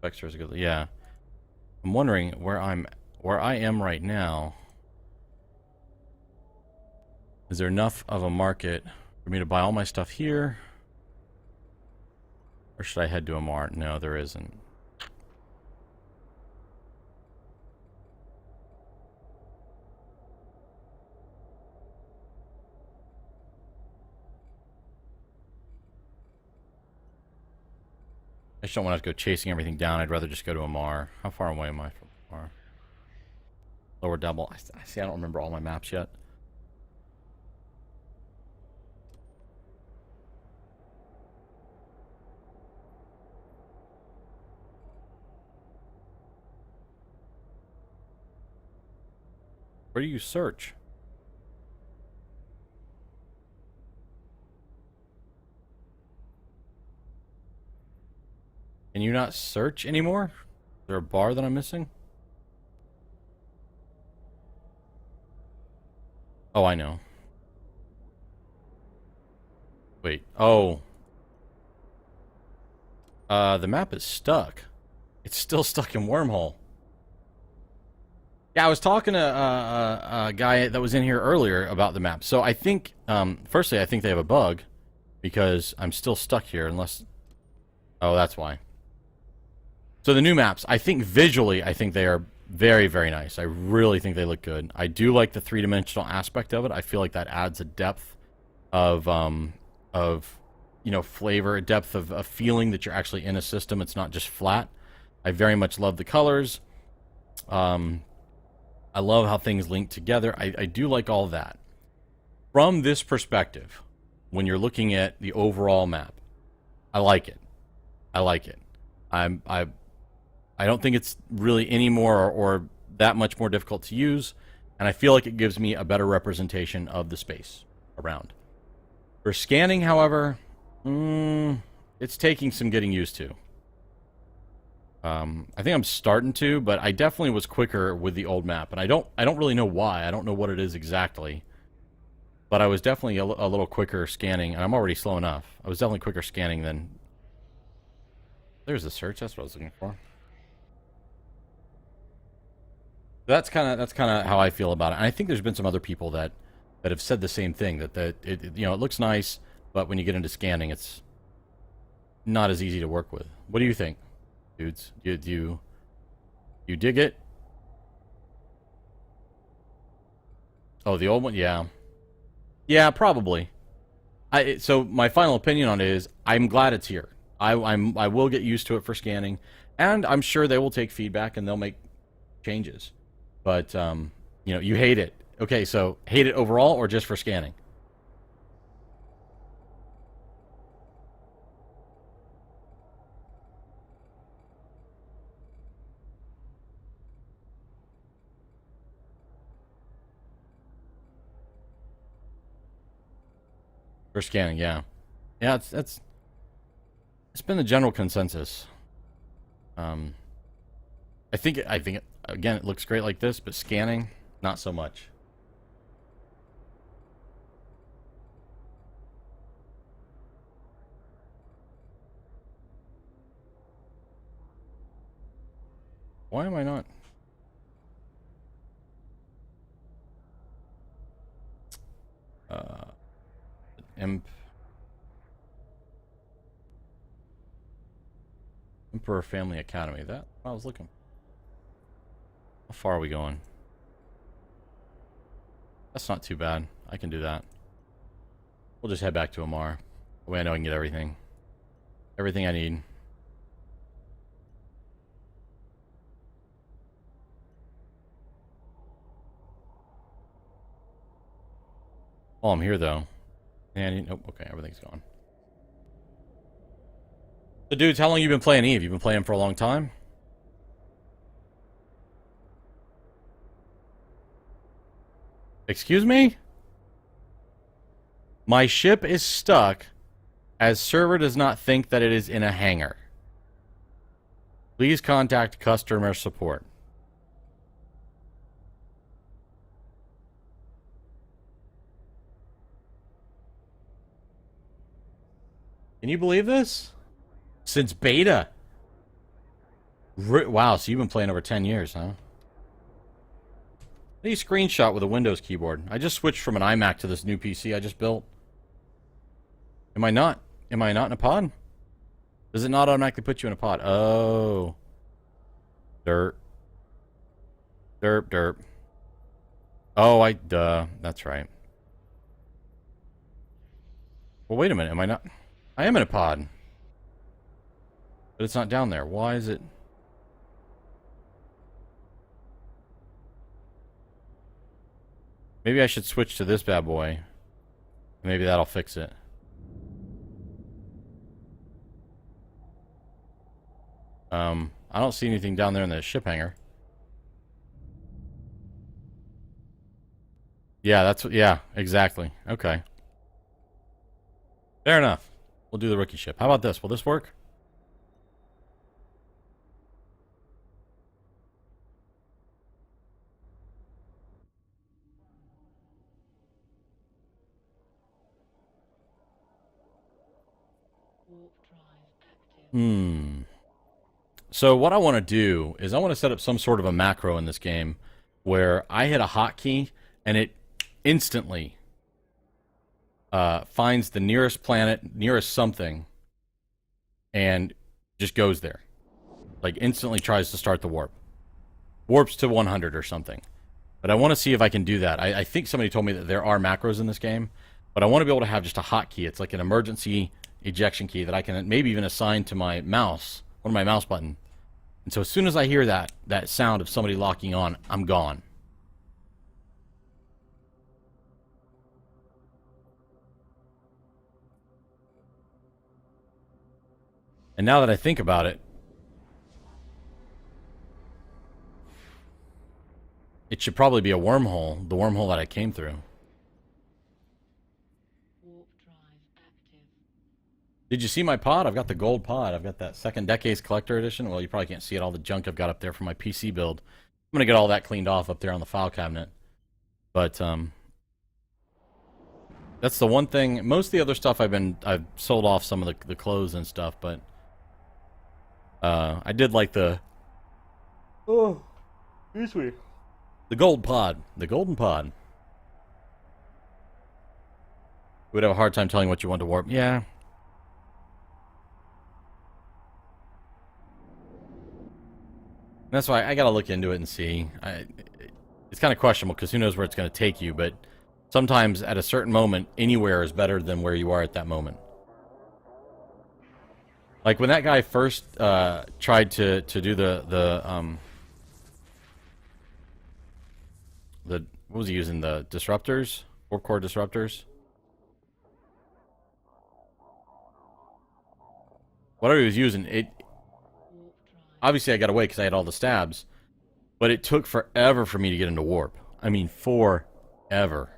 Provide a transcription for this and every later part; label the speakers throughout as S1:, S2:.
S1: Vector is good. Yeah. I'm wondering where I am right now. Is there enough of a market for me to buy all my stuff here? Or should I head to a mart? No, there isn't. I just don't want to go chasing everything down. I'd rather just go to a mar. How far away am I from a mar? Lower double. I see. I don't remember all my maps yet. Where do you search? Can you not search anymore? Is there a bar that I'm missing? Oh, I know. Wait. Oh. The map is stuck. It's still stuck in wormhole. Yeah, I was talking to a guy that was in here earlier about the map. So I think, firstly, I think they have a bug because I'm still stuck here unless... Oh, that's why. So the new maps, I think visually, I think they are very, very nice. I really think they look good. I do like the three-dimensional aspect of it. I feel like that adds a depth of you know, flavor, a depth of a feeling that you're actually in a system. It's not just flat. I very much love the colors. I love how things link together. I do like all that. From this perspective, when you're looking at the overall map, I like it. I like it. I don't think it's really any more or that much more difficult to use, and I feel like it gives me a better representation of the space around. For scanning, however, it's taking some getting used to. I think I'm starting to, but I definitely was quicker with the old map, and I don't really know why. I don't know what it is exactly, but I was definitely a little quicker scanning, and I'm already slow enough. I was definitely quicker scanning than... There's the search. That's what I was looking for. That's kind of how I feel about it. And I think there's been some other people that have said the same thing, that it you know, it looks nice, but when you get into scanning, it's not as easy to work with. What do you think, dudes? Do you dig it? Oh, the old one, yeah, yeah, probably. So my final opinion on it is I'm glad it's here. I will get used to it for scanning, and I'm sure they will take feedback and they'll make changes. But you know, you hate it. Okay, so hate it overall or just for scanning? For scanning, yeah, yeah. It's been the general consensus. Um, I think again it looks great like this, but scanning not so much. Why am I not? Uh, Imp Emperor Family Academy. That I was looking. How far are we going? That's not too bad. I can do that. We'll just head back to Amar. That way I know I can get everything. Everything I need. Oh, I'm here though. And nope. Okay, everything's gone. So, dudes, how long you been playing Eve? You been playing for a long time? Excuse me? My ship is stuck as server does not think that it is in a hangar. Please contact customer support. Can you believe this? Since beta. Wow, so you've been playing over 10 years, huh? Hey, screenshot with a Windows keyboard. I just switched from an iMac to this new PC I just built. Am I not? Am I not in a pod? Does it not automatically put you in a pod? Oh. Derp. Derp, derp. Oh, duh. That's right. Well, wait a minute. Am I not? I am in a pod. But it's not down there. Why is it? Maybe I should switch to this bad boy. Maybe that'll fix it. I don't see anything down there in the ship hangar. Yeah, that's what, yeah, exactly. Okay. Fair enough. We'll do the rookie ship. How about this? Will this work? Hmm. So what I want to do is I want to set up some sort of a macro in this game where I hit a hotkey and it instantly finds the nearest planet, nearest something, and just goes there. Like instantly tries to start the warp. Warps to 100 or something. But I want to see if I can do that. I think somebody told me that there are macros in this game, but I want to be able to have just a hotkey. It's like an emergency ejection key that I can maybe even assign to my mouse, or my mouse button. And so as soon as I hear that sound of somebody locking on, I'm gone. And now that I think about it, it should probably be a wormhole, the wormhole that I came through. Did you see my pod? I've got the gold pod. I've got that second Decades Collector Edition. Well, you probably can't see it, all the junk I've got up there for my PC build. I'm going to get all that cleaned off up there on the file cabinet. But, that's the one thing. Most of the other stuff I've sold off some of the clothes and stuff, but I did like the excuse me. The gold pod. The golden pod. We'd have a hard time telling what you want to warp. Yeah. That's why I gotta look into it and see. It's kind of questionable because who knows where it's going to take you, but sometimes at a certain moment, anywhere is better than where you are at that moment. Like when that guy first tried to do the what was he using? The disruptors? 4-core disruptors? Whatever he was using, it obviously I got away because I had all the stabs, but it took forever for me to get into warp. I mean, forever.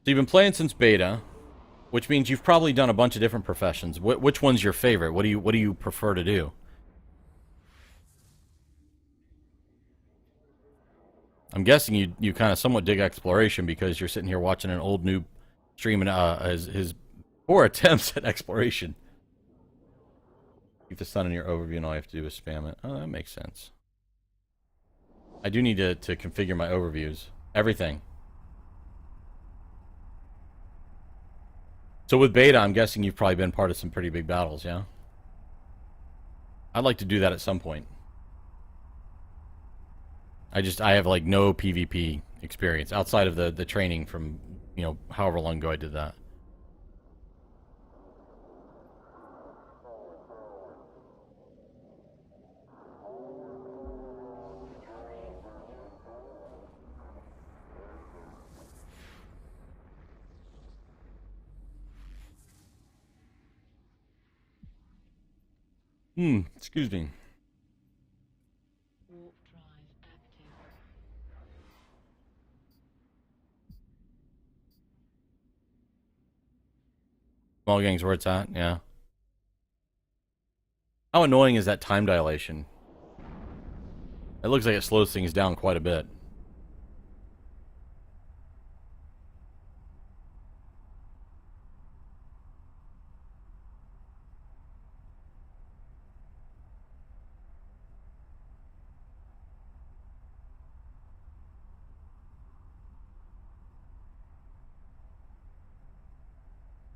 S1: So you've been playing since beta, which means you've probably done a bunch of different professions. Which one's your favorite? What do you prefer to do? I'm guessing you kind of somewhat dig exploration because you're sitting here watching an old noob streaming his poor attempts at exploration. Keep the sun in your overview, and all you have to do is spam it. Oh, that makes sense. I do need to configure my overviews. Everything. So with beta, I'm guessing you've probably been part of some pretty big battles, yeah? I'd like to do that at some point. I have like no PvP experience outside of the training from, you know, however long ago I did that. Excuse me. Small gang's where it's at, yeah. How annoying is that time dilation? It looks like it slows things down quite a bit.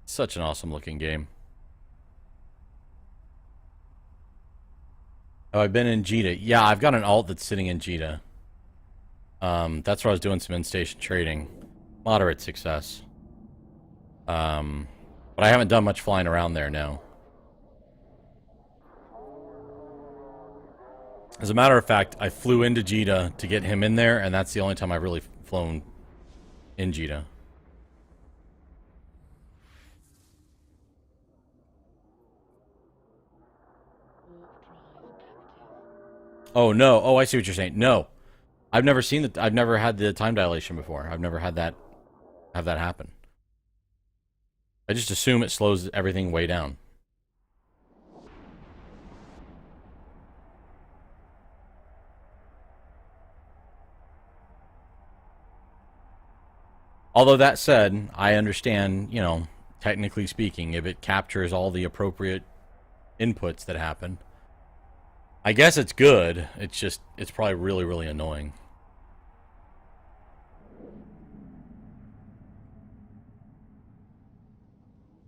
S1: Such an awesome looking game. Oh, I've been in Jita. Yeah, I've got an alt that's sitting in Jita. That's where I was doing some in-station trading. Moderate success. But I haven't done much flying around there now. As a matter of fact, I flew into Jita to get him in there, and that's the only time I've really flown in Jita. Oh, no. Oh, I see what you're saying. No. I've never seen that. I've never had the time dilation before. I've never had that have that happen. I just assume it slows everything way down. Although that said, I understand, you know, technically speaking, if it captures all the appropriate inputs that happen, I guess it's good. It's just, it's probably really, really annoying.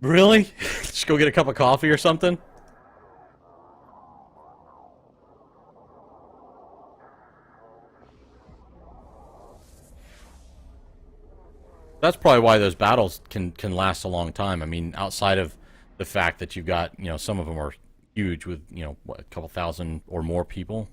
S1: Really? Just go get a cup of coffee or something? That's probably why those battles can last a long time. I mean, outside of the fact that you've got, you know, some of them are huge with, you know, what, a couple thousand or more people.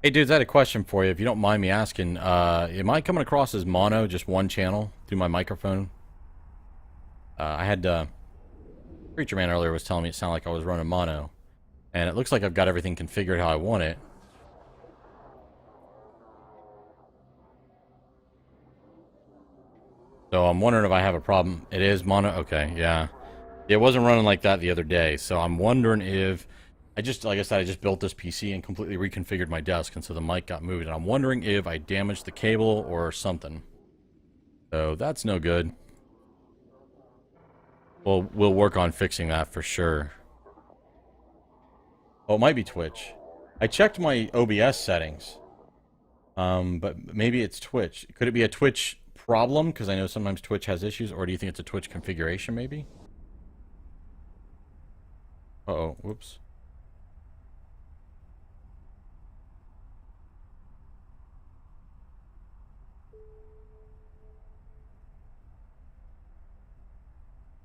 S1: Hey, dudes, I had a question for you, if you don't mind me asking. Am I coming across as mono, just one channel, through my microphone? I had, Preacher Man earlier was telling me it sounded like I was running mono. And it looks like I've got everything configured how I want it. So I'm wondering if I have a problem. It is mono? Okay, yeah. It wasn't running like that the other day, so I'm wondering if... I just, like I said, I just built this PC and completely reconfigured my desk, and so the mic got moved, and I'm wondering if I damaged the cable or something. So that's no good. Well, we'll work on fixing that for sure. Oh, it might be Twitch. I checked my OBS settings. But maybe it's Twitch. Could it be a Twitch problem? Because I know sometimes Twitch has issues. Or do you think it's a Twitch configuration, maybe? Uh-oh. Whoops.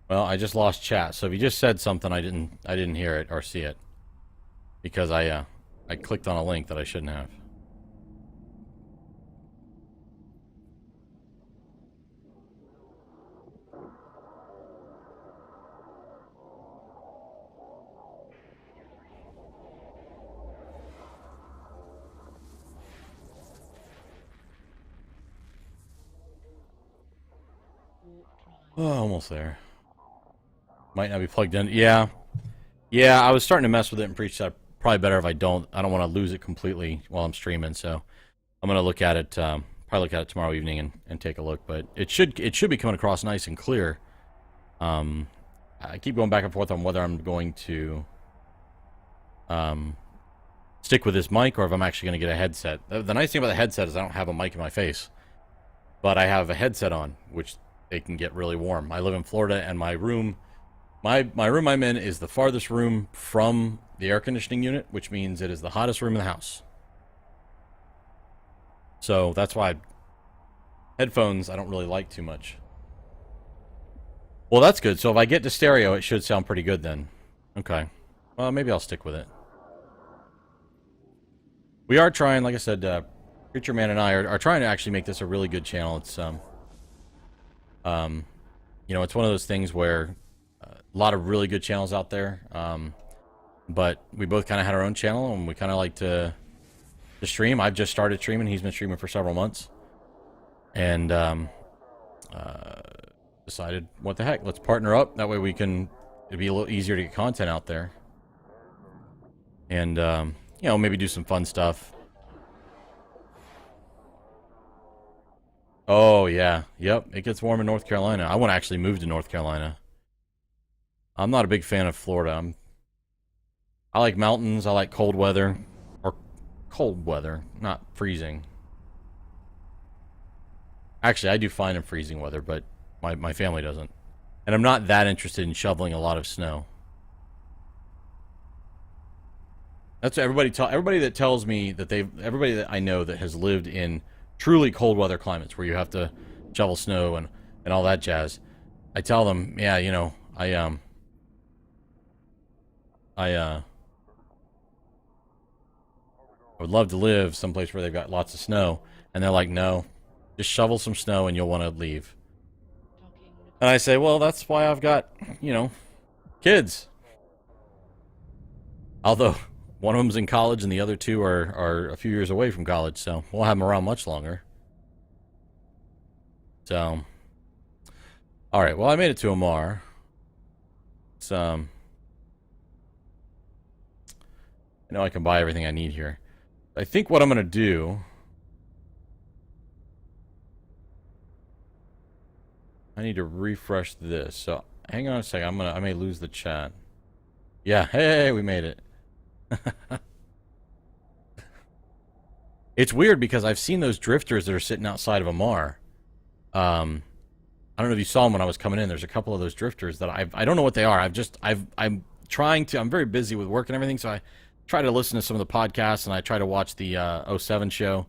S1: Well, I just lost chat. So if you just said something, I didn't hear it or see it. Because I clicked on a link that I shouldn't have. Oh, almost there. Might not be plugged in. Yeah. Yeah, I was starting to mess with it and preach that probably better if I don't. I don't want to lose it completely while I'm streaming, so I'm gonna look at it, probably look at it tomorrow evening and take a look. But it should be coming across nice and clear. I keep going back and forth on whether I'm going to stick with this mic or if I'm actually going to get a headset. The nice thing about the headset is I don't have a mic in my face, but I have a headset on, which they can get really warm. I live in Florida, and my room I'm in is the farthest room from the air conditioning unit, which means it is the hottest room in the house. So that's why headphones I don't really like too much. Well, that's good. So if I get to stereo, it should sound pretty good then. Okay. Well, maybe I'll stick with it. We are trying, like I said, Preacher Man and I are trying to actually make this a really good channel. It's you know, it's one of those things where a lot of really good channels out there, but we both kind of had our own channel, and we kind of like to stream. I've just started streaming. He's been streaming for several months, and decided, what the heck, let's partner up. That way we can, it'd be a little easier to get content out there, and you know, maybe do some fun stuff. Oh, yeah. Yep. It gets warm in North Carolina. I want to actually move to North Carolina. I'm not a big fan of Florida. I like mountains. I like cold weather. Or cold weather, not freezing. Actually, I do fine in freezing weather, but my family doesn't. And I'm not that interested in shoveling a lot of snow. That's what everybody that tells me that everybody that I know that has lived in truly cold weather climates where you have to shovel snow and all that jazz. I tell them, yeah, you know, I would love to live someplace where they've got lots of snow, and they're like, no, just shovel some snow and you'll want to leave. And I say, well, that's why I've got, you know, kids. Although one of them's in college and the other two are a few years away from college, so we'll have them around much longer. So, all right. Well, I made it to Amar. It's I know I can buy everything I need here. I think what I'm gonna do. I need to refresh this. So hang on a second. I may lose the chat. Yeah. Hey, we made it. It's weird because I've seen those drifters that are sitting outside of Amar. I don't know if you saw them when I was coming in. There's a couple of those drifters that I don't know what they are. I'm trying to. I'm very busy with work and everything, so I try to listen to some of the podcasts and I try to watch the 07 show.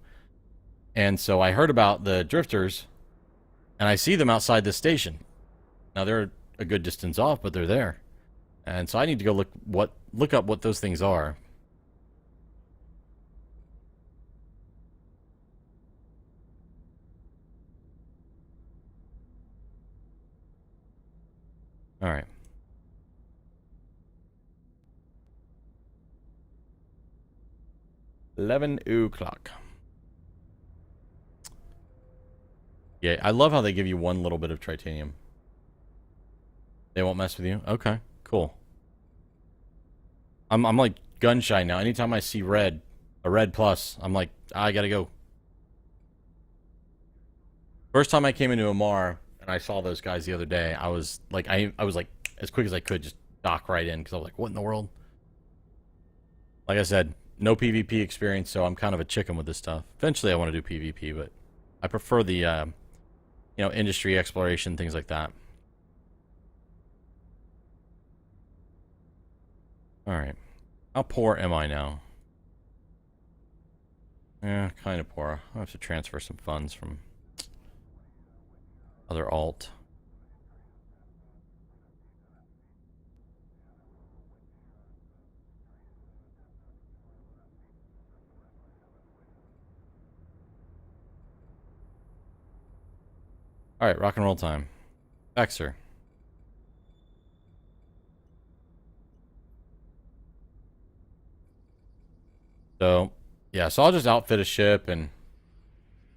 S1: And so I heard about the drifters, and I see them outside this station. Now they're a good distance off, but they're there, and so I need to go look up what those things are. All right. $11 o'clock. Yeah, I love how they give you one little bit of titanium. They won't mess with you? Okay, cool. I'm like gun shy now. Anytime I see red, a red plus, I'm like, I gotta go. First time I came into Amar and I saw those guys the other day, I was like, I was like, as quick as I could, just dock right in, because I was like, what in the world? Like I said, no PvP experience, so I'm kind of a chicken with this stuff. Eventually I want to do PvP, but I prefer the, you know, industry exploration, things like that. Alright. How poor am I now? Yeah, kind of poor. I have to transfer some funds from other alt. Alright, rock and roll time. Back, sir. So, yeah, so I'll just outfit a ship and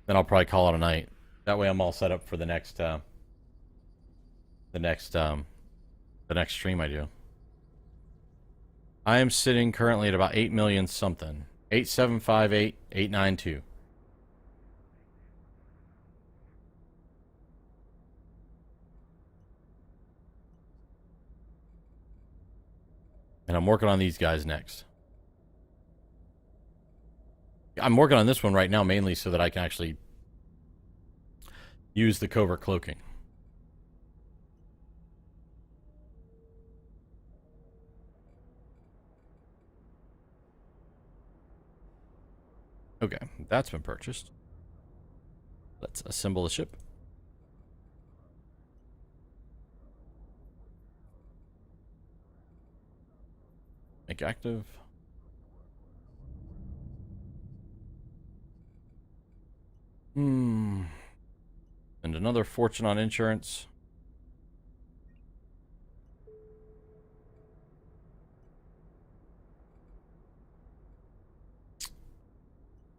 S1: then I'll probably call it a night. That way I'm all set up for the next stream I do. I am sitting currently at about 8 million something. 8,758,892. And I'm working on these guys next. I'm working on this one right now mainly so that I can actually use the covert cloaking. Okay, that's been purchased. Let's assemble the ship. Make active. And another fortune on insurance.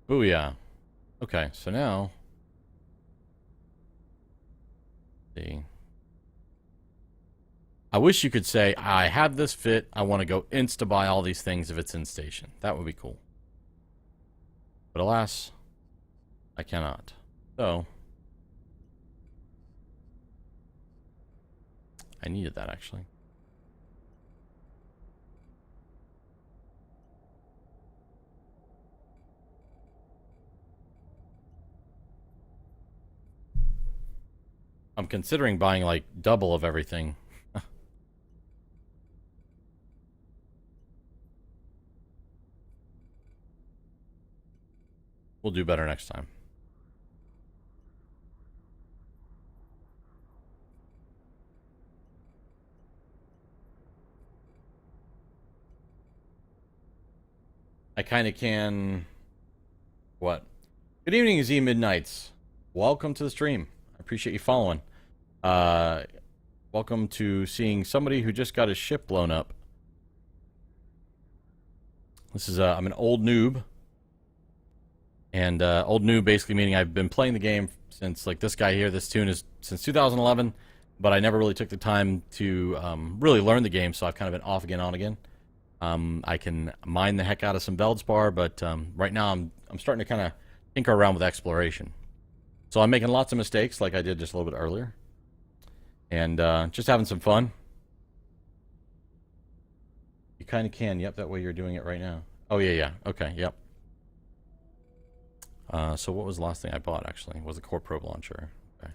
S1: Oh yeah. Okay, so now. Let's see. I wish you could say, I have this fit, I want to go insta-buy all these things if it's in station. That would be cool. But alas, I cannot. So, I needed that actually. I'm considering buying like double of everything. We'll do better next time. I kind of can... What? Good evening, Z Midnights. Welcome to the stream. I appreciate you following. Welcome to seeing somebody who just got his ship blown up. This is, I'm an old noob. And old noob basically meaning I've been playing the game since, like, this guy here, this tune is since 2011, but I never really took the time to really learn the game, so I've kind of been off again, on again. I can mine the heck out of some Veldspar, but right now I'm starting to kind of tinker around with exploration. So I'm making lots of mistakes, like I did just a little bit earlier. And just having some fun. You kind of can, yep, that way you're doing it right now. Oh, yeah, okay, yep. So what was the last thing I bought, actually? Was a Core Probe Launcher. Okay.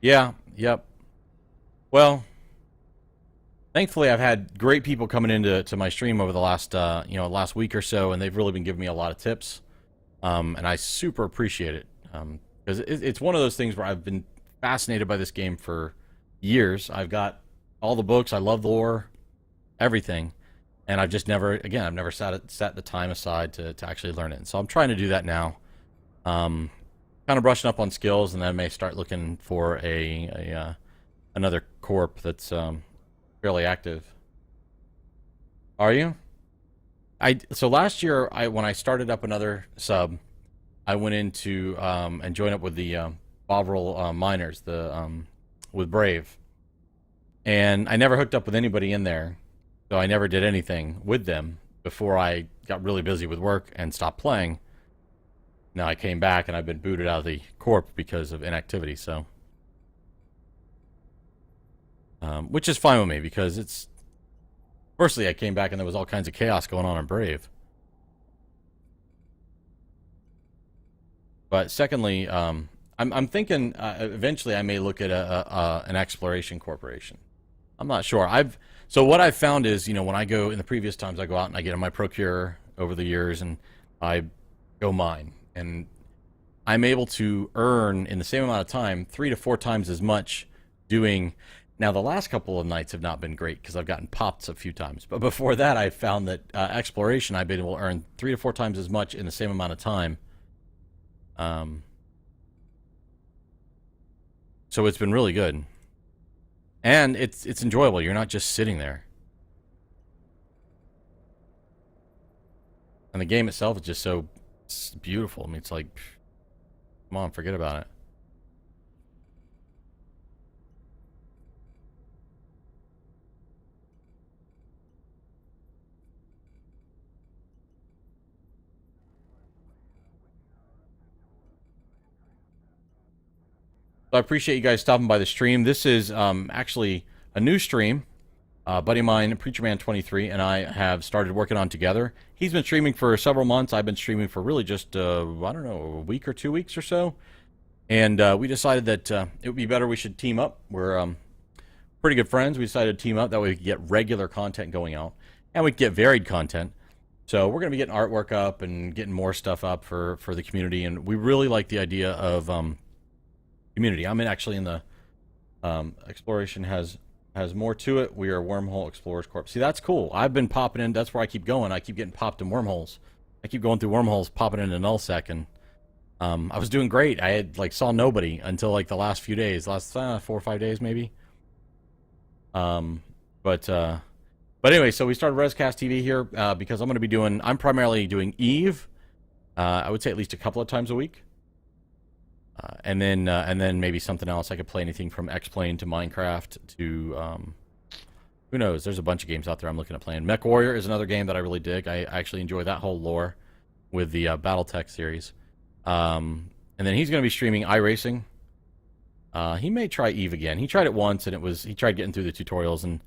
S1: Yeah, yep. Well, thankfully I've had great people coming into my stream over the last, last week or so, and they've really been giving me a lot of tips. And I super appreciate it. Because it's one of those things where I've been fascinated by this game for years. I've got all the books, I love the lore, everything. And I've just never, again, I've never set the time aside to actually learn it. And so I'm trying to do that now. Kind of brushing up on skills, and then I may start looking for another corp that's fairly active. Are you? So last year, when I started up another sub, I went into and joined up with the Bovril miners, with Brave. And I never hooked up with anybody in there. So I never did anything with them before I got really busy with work and stopped playing. Now I came back and I've been booted out of the corp because of inactivity, so. Which is fine with me because it's... Firstly, I came back and there was all kinds of chaos going on in Brave. But secondly, I'm thinking eventually I may look at an exploration corporation. I'm not sure. So what I've found is, when I go, in the previous times I go out and I get on my Procure over the years and I go mine. And I'm able to earn, in the same amount of time, 3 to 4 times as much doing... Now, the last couple of nights have not been great because I've gotten popped a few times. But before that, I found that exploration, I've been able to earn 3 to 4 times as much in the same amount of time. So it's been really good. And it's enjoyable. You're not just sitting there. And the game itself is just so beautiful. I mean, it's like, come on, forget about it. So I appreciate you guys stopping by the stream. This is actually a new stream. A buddy of mine, PreacherMan23, and I have started working on together. He's been streaming for several months. I've been streaming for really just, I don't know, a week or 2 weeks or so. And we decided that it would be better we should team up. We're pretty good friends. We decided to team up. That way we could get regular content going out. And we could get varied content. So we're going to be getting artwork up and getting more stuff up for the community. And we really like the idea of community. I'm actually in the... Exploration has Has more to it. We are Wormhole Explorers Corp. See, that's cool. I've been popping in. That's where I keep going. I keep getting popped in wormholes. I keep going through wormholes, popping into nullsec, and I was doing great. I had like saw nobody until like the last few days, last 4 or 5 days maybe. But anyway, so we started Rescast TV here because I'm going to be doing. I'm primarily doing Eve. I would say at least a couple of times a week. And then maybe something else. I could play anything from X-Plane to Minecraft to who knows. There's a bunch of games out there I'm looking at playing. Mech Warrior is another game that I really dig. I actually enjoy that whole lore with the BattleTech series. And then he's going to be streaming iRacing. He may try Eve again. He tried it once, and he tried getting through the tutorials. And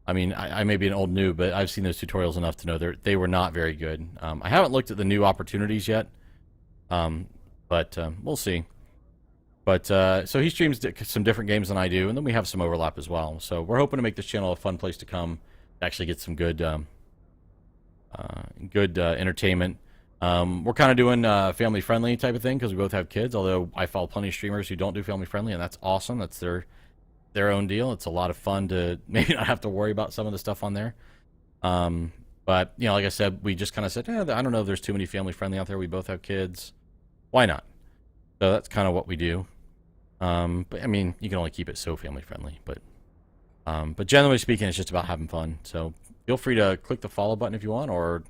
S1: I mean, I may be an old noob, but I've seen those tutorials enough to know they were not very good. I haven't looked at the new opportunities yet, but we'll see. But so he streams some different games than I do, and then we have some overlap as well. So we're hoping to make this channel a fun place to come, to actually get some good entertainment. We're kind of doing family-friendly type of thing because we both have kids, although I follow plenty of streamers who don't do family-friendly, and that's awesome. That's their own deal. It's a lot of fun to maybe not have to worry about some of the stuff on there. But, you know, like I said, we just kind of said, I don't know if there's too many family-friendly out there. We both have kids. Why not? So that's kind of what we do. But I mean, you can only keep it so family-friendly. But generally speaking, it's just about having fun. So feel free to click the follow button if you want, or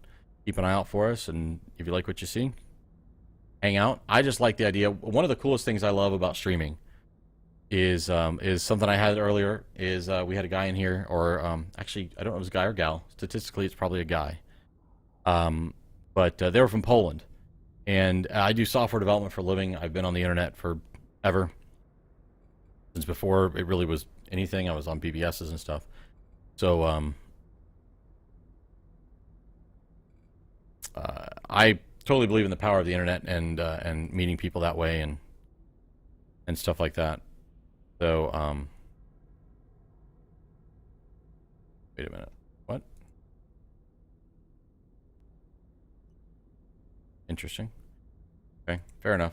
S1: keep an eye out for us. And if you like what you see, hang out. I just like the idea. One of the coolest things I love about streaming is something I had earlier. Is we had a guy in here, or actually, I don't know if it was a guy or gal. Statistically, it's probably a guy. But they were from Poland. And I do software development for a living. I've been on the internet forever. Since before it really was anything. I was on BBSs and stuff. So I totally believe in the power of the internet and meeting people that way and stuff like that. So wait a minute. What? Interesting. Okay, fair enough.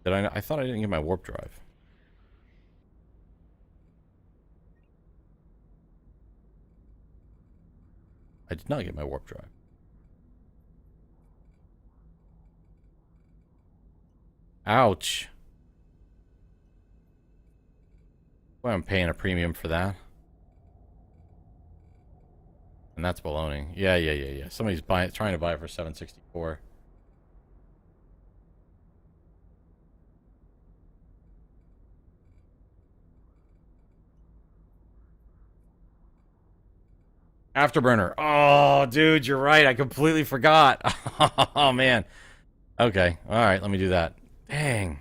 S1: Did I thought I didn't get my warp drive. I did not get my warp drive. Ouch. Well, I'm paying a premium for that. And that's baloney. Yeah. Somebody's trying to buy it for $764. Afterburner. Oh, dude, you're right. I completely forgot. Oh, man. Okay. All right, let me do that. Dang.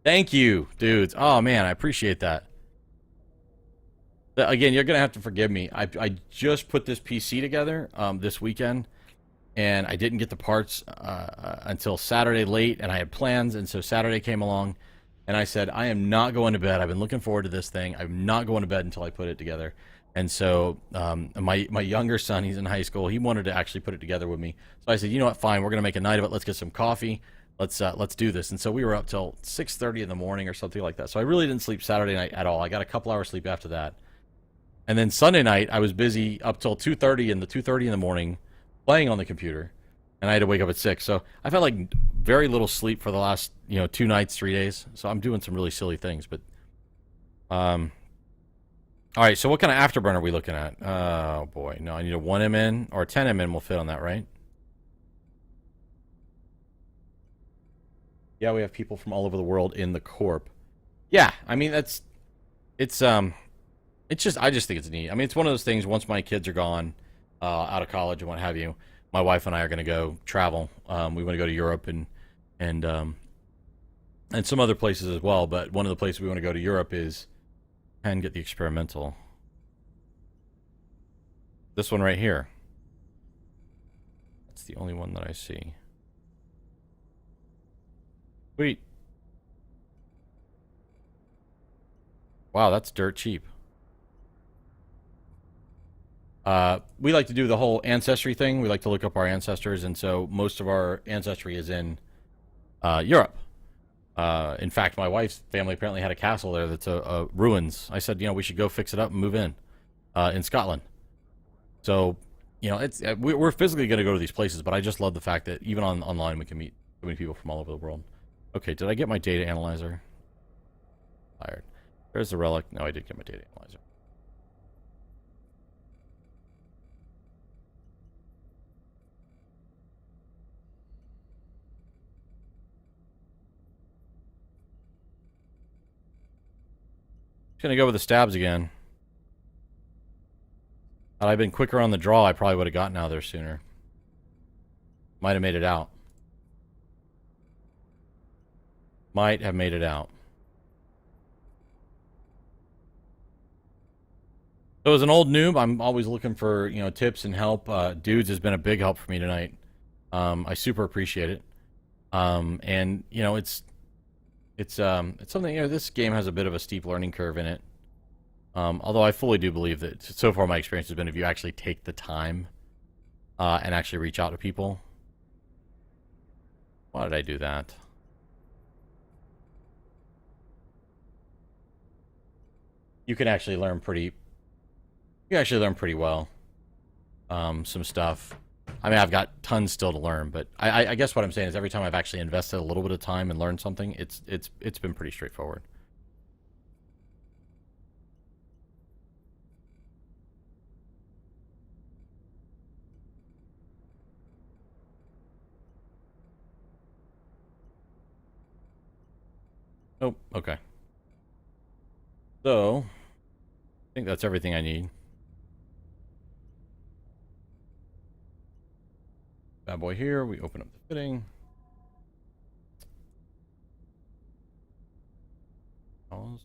S1: Thank you, dudes. Oh, man, I appreciate that. Again, you're going to have to forgive me. I just put this PC together this weekend, and I didn't get the parts until Saturday late, and I had plans, and so Saturday came along, and I said, I am not going to bed. I've been looking forward to this thing. I'm not going to bed until I put it together. And so my younger son, he's in high school, he wanted to actually put it together with me. So I said, you know what, fine, we're going to make a night of it. Let's get some coffee. Let's do this. And so we were up till 6:30 in the morning or something like that. So I really didn't sleep Saturday night at all. I got a couple hours sleep after that. And then Sunday night, I was busy up till 2:30 in the morning playing on the computer. And I had to wake up at 6. So I've had like very little sleep for the last, 2 nights, 3 days. So I'm doing some really silly things. But all right, so what kind of afterburner are we looking at? Oh, boy. No, I need a 1MN or a 10MN will fit on that, right? Yeah, we have people from all over the world in the corp. Yeah, I mean, it's just, I just think it's neat. I mean, it's one of those things, once my kids are gone, out of college and what have you, my wife and I are going to go travel. We want to go to Europe and some other places as well, but one of the places we want to go to Europe is, and get the experimental. This one right here. That's the only one that I see. Sweet. Wow, that's dirt cheap. We like to do the whole ancestry thing. We like to look up our ancestors, and so most of our ancestry is in Europe. In fact, my wife's family apparently had a castle there that's a ruins. I said, we should go fix it up and move in Scotland. So, it's we're physically going to go to these places, but I just love the fact that even online we can meet so many people from all over the world. Okay, did I get my data analyzer? Tired. There's the relic. No, I did get my data analyzer. Just gonna go with the stabs again. Had I been quicker on the draw, I probably would have gotten out of there sooner. Might have made it out. Might have made it out. So as an old noob, I'm always looking for, tips and help. Dudes has been a big help for me tonight. I super appreciate it. And it's something, this game has a bit of a steep learning curve in it. Although I fully do believe that so far my experience has been if you actually take the time and actually reach out to people. Why did I do that? You can actually learn pretty well. Some stuff. I mean, I've got tons still to learn, but I guess what I'm saying is every time I've actually invested a little bit of time and learned something, it's been pretty straightforward. Oh, okay. So, I think that's everything I need. Bad boy here. We open up the fitting. Pause.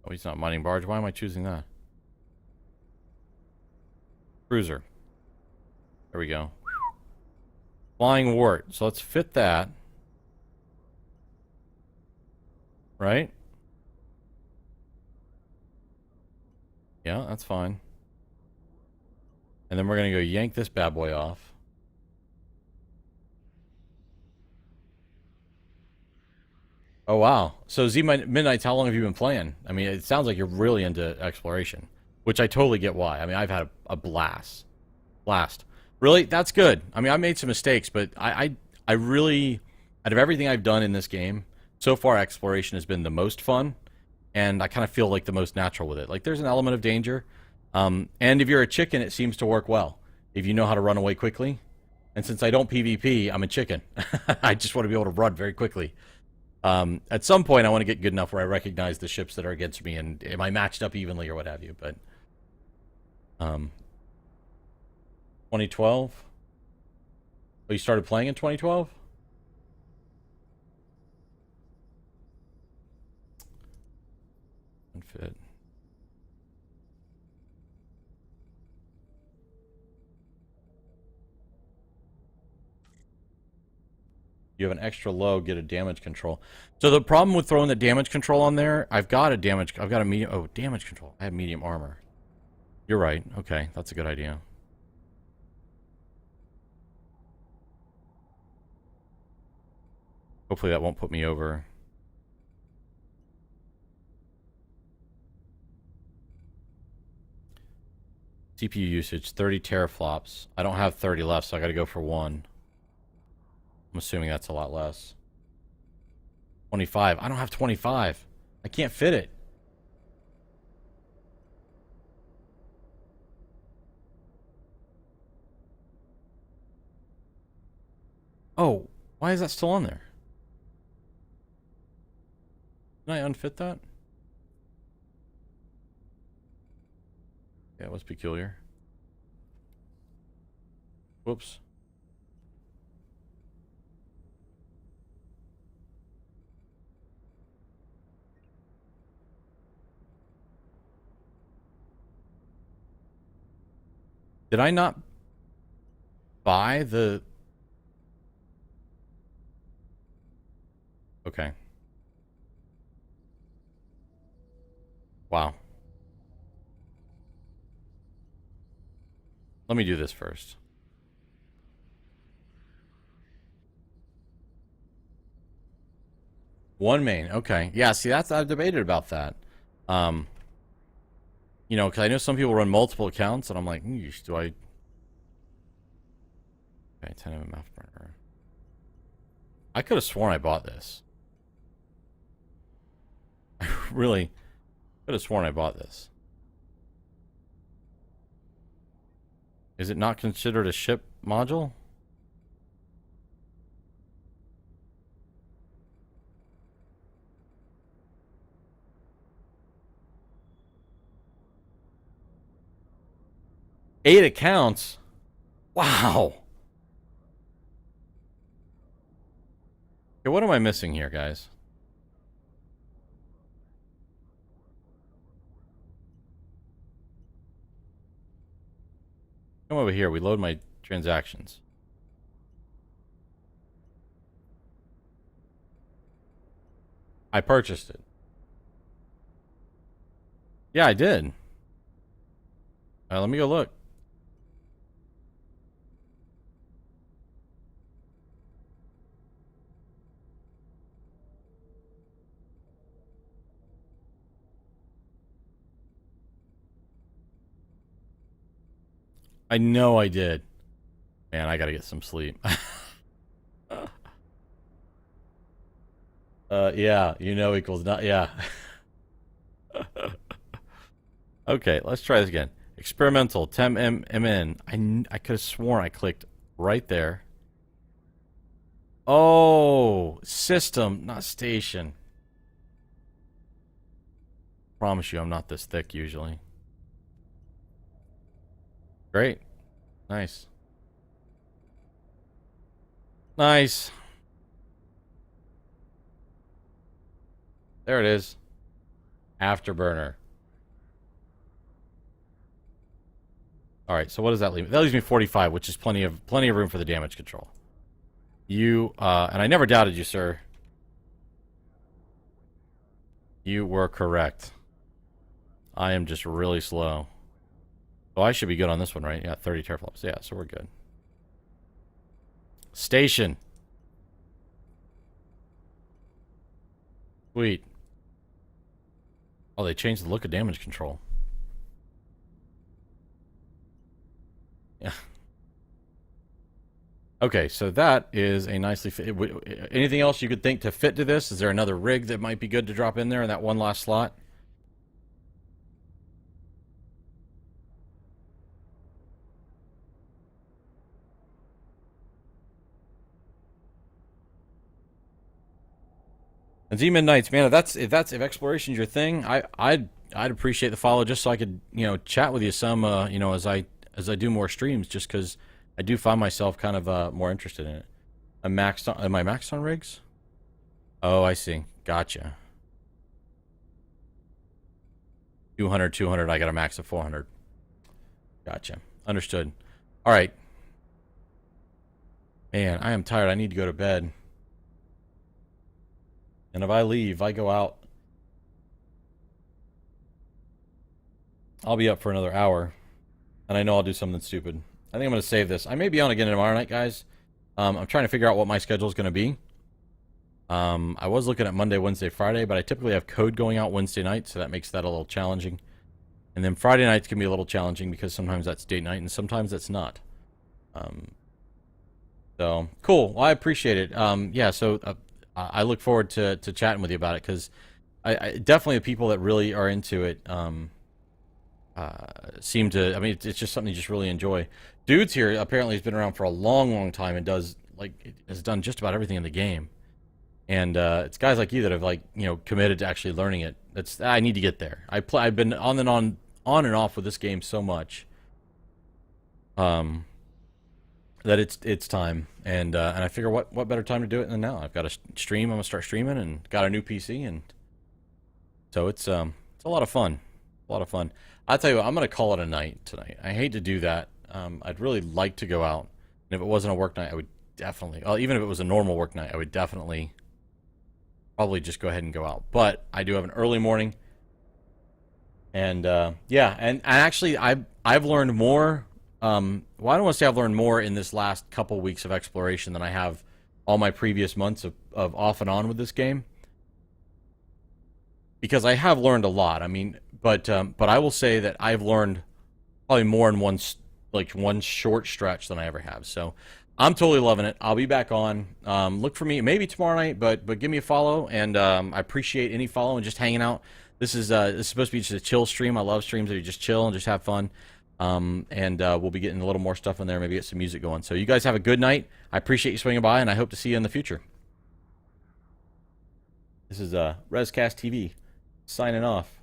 S1: Oh, he's not mining barge. Why am I choosing that? Cruiser. There we go. Flying wart. So let's fit that. Right? Yeah, that's fine. And then we're going to go yank this bad boy off. Oh, wow. So Z Midnights, how long have you been playing? I mean, it sounds like you're really into exploration, which I totally get why. I mean, I've had a blast. Really? That's good. I mean, I made some mistakes, but I really, out of everything I've done in this game, so far exploration has been the most fun, and I kind of feel like the most natural with it. Like, there's an element of danger, and if you're a chicken, it seems to work well. If you know how to run away quickly, and since I don't PvP, I'm a chicken. I just want to be able to run very quickly. At some point, I want to get good enough where I recognize the ships that are against me, and am I matched up evenly or what have you. But 2012. Oh, you started playing in 2012? Unfit. You have an extra low, get a damage control. So the problem with throwing the damage control on there, I've got a medium. Oh, damage control. I have medium armor. You're right. Okay, that's a good idea. Hopefully that won't put me over. CPU usage, 30 teraflops. I don't have 30 left, so I gotta go for 1. I'm assuming that's a lot less. 25. I don't have 25. I can't fit it. Oh, why is that still on there? Can I unfit that? Yeah, it was peculiar. Whoops. Did I not buy the... Okay. Wow. Let me do this first. One main. Okay. Yeah, see, I've debated about that. Um, you know, because I know some people run multiple accounts, and I'm like, do I... Okay, 10 MF burner. I could have sworn I bought this. I really could have sworn I bought this. Is it not considered a ship module? Eight accounts? Wow. Okay, what am I missing here, guys? Come over here. We load my transactions. I purchased it. Yeah, I did. Let me go look. I know I did. Man, I gotta get some sleep. Yeah, you know equals not, yeah. Okay, let's try this again. Experimental, TemMN. I could have sworn I clicked right there. Oh, system, not station. Promise you I'm not this thick usually. Great. Nice. Nice. There it is. Afterburner. All right, so what does that leave? That leaves me 45, which is plenty of room for the damage control. You and I never doubted you, sir. You were correct. I am just really slow. Oh, I should be good on this one, right? Yeah, 30 teraflops. Yeah, so we're good. Station. Sweet. Oh, they changed the look of damage control. Yeah. Okay, so that is a nicely fit. Anything else you could think to fit to this? Is there another rig that might be good to drop in there in that one last slot? And Z Midnights, man, if exploration's your thing, I'd appreciate the follow just so I could, you know, chat with you some, you know, as I do more streams, just because I do find myself kind of more interested in it. Am I maxed on rigs? Oh, I see. Gotcha. 200, 200. I got a max of 400. Gotcha. Understood. All right. Man, I am tired. I need to go to bed. And if I leave, I go out, I'll be up for another hour. And I know I'll do something stupid. I think I'm going to save this. I may be on again tomorrow night, guys. I'm trying to figure out what my schedule is going to be. I was looking at Monday, Wednesday, Friday, but I typically have code going out Wednesday night, so that makes that a little challenging. And then Friday nights can be a little challenging because sometimes that's date night and sometimes that's not. So, cool. Well, I appreciate it. Yeah, so I look forward to chatting with you about it because I definitely the people that really are into it seem to. I mean, it's just something you just really enjoy. Dudes here apparently has been around for a long, long time and has done just about everything in the game. And it's guys like you that have committed to actually learning it. I need to get there. I've been on and off with this game so much. That it's time, and I figure what better time to do it than now? I've got a stream. I'm gonna start streaming, and got a new PC, and so it's a lot of fun. A lot of fun. I'll tell you what, I'm gonna call it a night tonight. I hate to do that. I'd really like to go out, and if it wasn't a work night, I would definitely. Even if it was a normal work night, I would definitely probably just go ahead and go out. But I do have an early morning, and yeah, and actually I've learned more. Well, I don't want to say I've learned more in this last couple weeks of exploration than I have all my previous months of off and on with this game. because I have learned a lot. I mean, but I will say that I've learned probably more in one short stretch than I ever have. So I'm totally loving it. I'll be back on. Look for me maybe tomorrow night, but give me a follow, and I appreciate any follow and just hanging out. This is supposed to be just a chill stream. I love streams that you just chill and just have fun. And we'll be getting a little more stuff in there, maybe get some music going. So you guys have a good night. I appreciate you swinging by, and I hope to see you in the future. This is ResCast TV signing off.